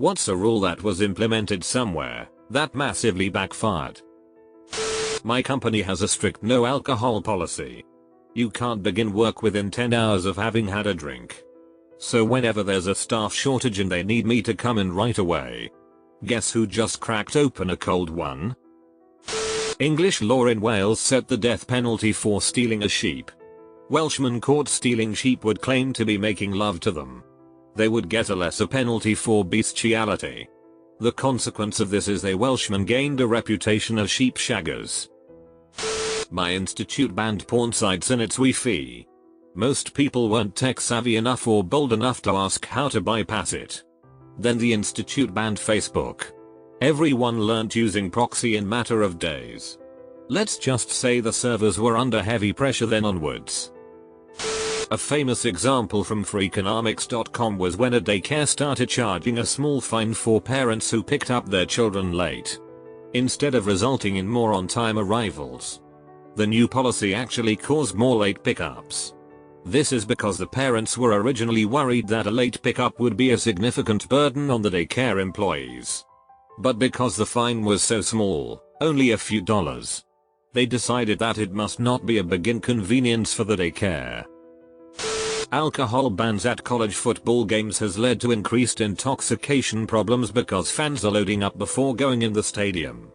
What's a rule that was implemented somewhere that massively backfired? My company has a strict no alcohol policy. You can't begin work within 10 hours of having had a drink. So whenever there's a staff shortage and they need me to come in right away. Guess who just cracked open a cold one? English law in Wales set the death penalty for stealing a sheep. Welshmen caught stealing sheep would claim to be making love to them. They would get a lesser penalty for bestiality. The consequence of this is they Welshmen gained a reputation as sheep shaggers. My institute banned porn sites in its Wi-Fi. Most people weren't tech savvy enough or bold enough to ask how to bypass it. Then the institute banned Facebook. Everyone learned using proxy in matter of days. Let's just say the servers were under heavy pressure then onwards. A famous example from Freakonomics.com was when a daycare started charging a small fine for parents who picked up their children late, instead of resulting in more on-time arrivals. The new policy actually caused more late pickups. This is because the parents were originally worried that a late pickup would be a significant burden on the daycare employees. But because the fine was so small, only a few dollars, they decided that it must not be a big inconvenience for the daycare. Alcohol bans at college football games has led to increased intoxication problems because fans are loading up before going in the stadium.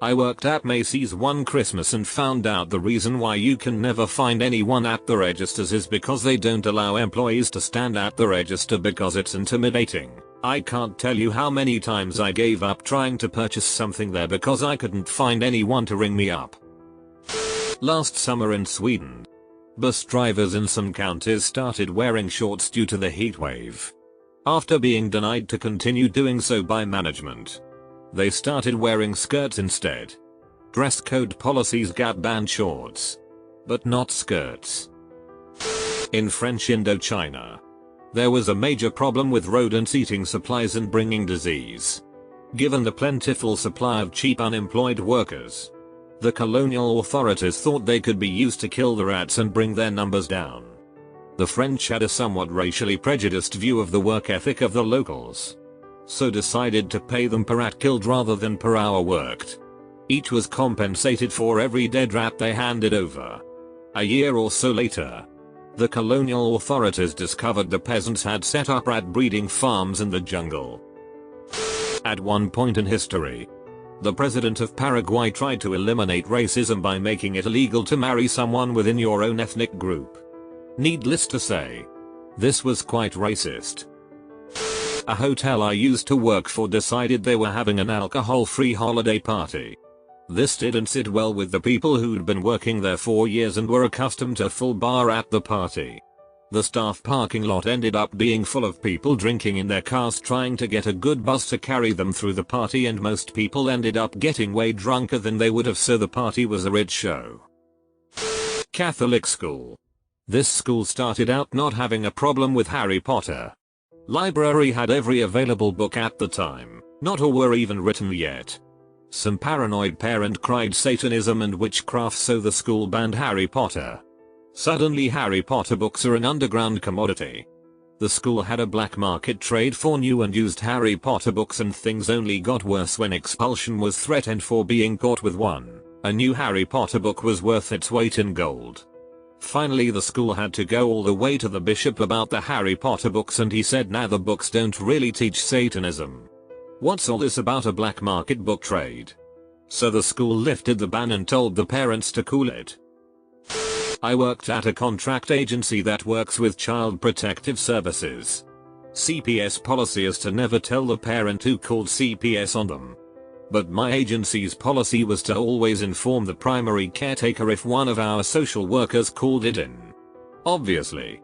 I worked at Macy's one Christmas and found out the reason why you can never find anyone at the registers is because they don't allow employees to stand at the register because it's intimidating. I can't tell you how many times I gave up trying to purchase something there because I couldn't find anyone to ring me up. Last summer in Sweden, bus drivers in some counties started wearing shorts due to the heat wave. After being denied to continue doing so by management, they started wearing skirts instead. Dress code policies banned shorts, but not skirts. In French Indochina, there was a major problem with rodents eating supplies and bringing disease. Given the plentiful supply of cheap unemployed workers, the colonial authorities thought they could be used to kill the rats and bring their numbers down. The French had a somewhat racially prejudiced view of the work ethic of the locals, so decided to pay them per rat killed rather than per hour worked. Each was compensated for every dead rat they handed over. A year or so later, the colonial authorities discovered the peasants had set up rat breeding farms in the jungle. At one point in history, the president of Paraguay tried to eliminate racism by making it illegal to marry someone within your own ethnic group. Needless to say, this was quite racist. A hotel I used to work for decided they were having an alcohol-free holiday party. This didn't sit well with the people who'd been working there for years and were accustomed to full bar at the party. The staff parking lot ended up being full of people drinking in their cars trying to get a good bus to carry them through the party, and most people ended up getting way drunker than they would have, so the party was a rich show. Catholic school. This school started out not having a problem with Harry Potter. Library had every available book at the time, not all were even written yet. Some paranoid parent cried Satanism and witchcraft, so the school banned Harry Potter. Suddenly Harry Potter books are an underground commodity. The school had a black market trade for new and used Harry Potter books, and things only got worse when expulsion was threatened for being caught with one. A new Harry Potter book was worth its weight in gold. Finally the school had to go all the way to the bishop about the Harry Potter books, and he said, "Nah, the books don't really teach Satanism. What's all this about a black market book trade?" So the school lifted the ban and told the parents to cool it. I worked at a contract agency that works with child protective services. CPS policy is to never tell the parent who called CPS on them. But my agency's policy was to always inform the primary caretaker if one of our social workers called it in. Obviously,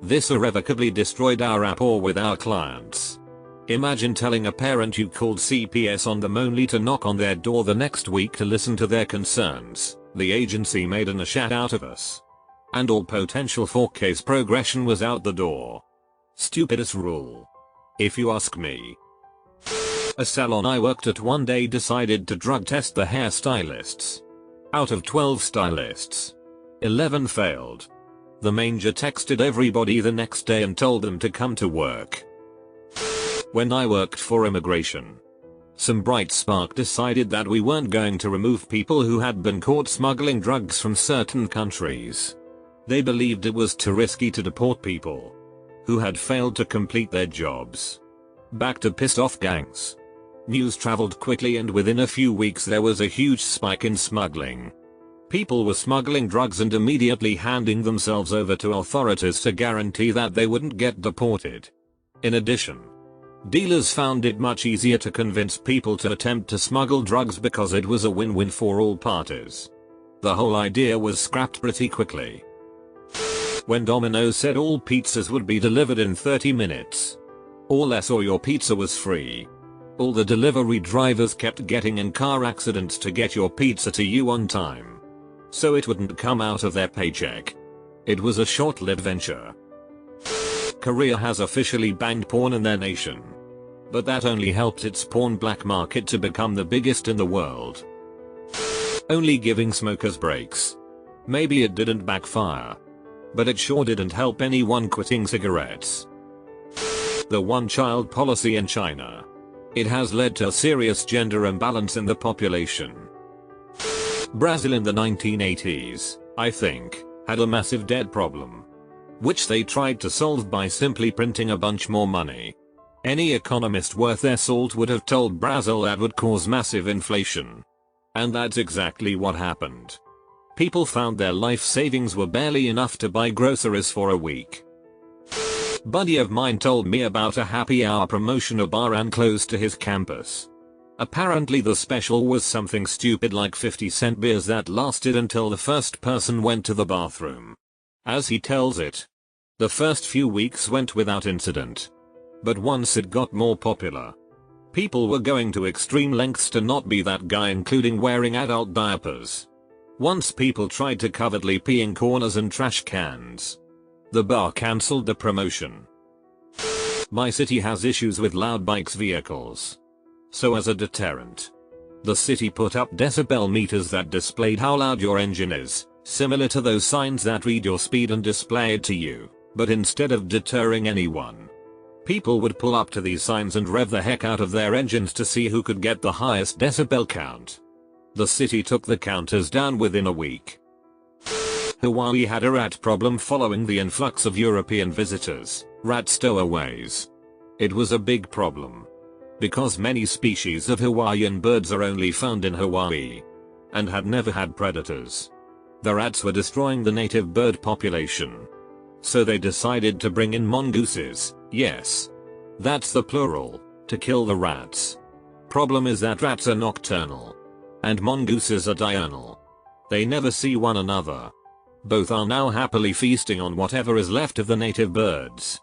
this irrevocably destroyed our rapport with our clients. Imagine telling a parent you called CPS on them only to knock on their door the next week to listen to their concerns. The agency made an ass out of us, and all potential for case progression was out the door. Stupidest rule, if you ask me. A salon I worked at one day decided to drug test the hairstylists. Out of 12 stylists, 11 failed. The manager texted everybody the next day and told them to come to work. When I worked for immigration, some bright spark decided that we weren't going to remove people who had been caught smuggling drugs from certain countries. They believed it was too risky to deport people who had failed to complete their jobs. Back to pissed off gangs. News traveled quickly, and within a few weeks there was a huge spike in smuggling. People were smuggling drugs and immediately handing themselves over to authorities to guarantee that they wouldn't get deported. In addition, dealers found it much easier to convince people to attempt to smuggle drugs because it was a win-win for all parties. The whole idea was scrapped pretty quickly. When Domino's said all pizzas would be delivered in 30 minutes or less or your pizza was free, all the delivery drivers kept getting in car accidents to get your pizza to you on time, so it wouldn't come out of their paycheck. It was a short-lived venture. Korea has officially banned porn in their nation, but that only helped its porn black market to become the biggest in the world. Only giving smokers breaks. Maybe it didn't backfire, but it sure didn't help anyone quitting cigarettes. The one-child policy in China. It has led to a serious gender imbalance in the population. Brazil in the 1980s, I think, had a massive debt problem, which they tried to solve by simply printing a bunch more money. Any economist worth their salt would have told Brazil that would cause massive inflation. And that's exactly what happened. People found their life savings were barely enough to buy groceries for a week. Buddy of mine told me about a happy hour promotion a bar ran close to his campus. Apparently the special was something stupid like 50-cent beers that lasted until the first person went to the bathroom. As he tells it, the first few weeks went without incident. But once it got more popular, people were going to extreme lengths to not be that guy, including wearing adult diapers. Once people tried to covertly pee in corners and trash cans. The bar cancelled the promotion. My city has issues with loud bikes vehicles. So as a deterrent, the city put up decibel meters that displayed how loud your engine is, similar to those signs that read your speed and display it to you. But instead of deterring anyone, people would pull up to these signs and rev the heck out of their engines to see who could get the highest decibel count. The city took the counters down within a week. Hawaii had a rat problem following the influx of European visitors, rat stowaways. It was a big problem because many species of Hawaiian birds are only found in Hawaii and had never had predators. The rats were destroying the native bird population, so they decided to bring in mongooses, yes, that's the plural, to kill the rats. Problem is that rats are nocturnal and mongooses are diurnal. They never see one another. Both are now happily feasting on whatever is left of the native birds.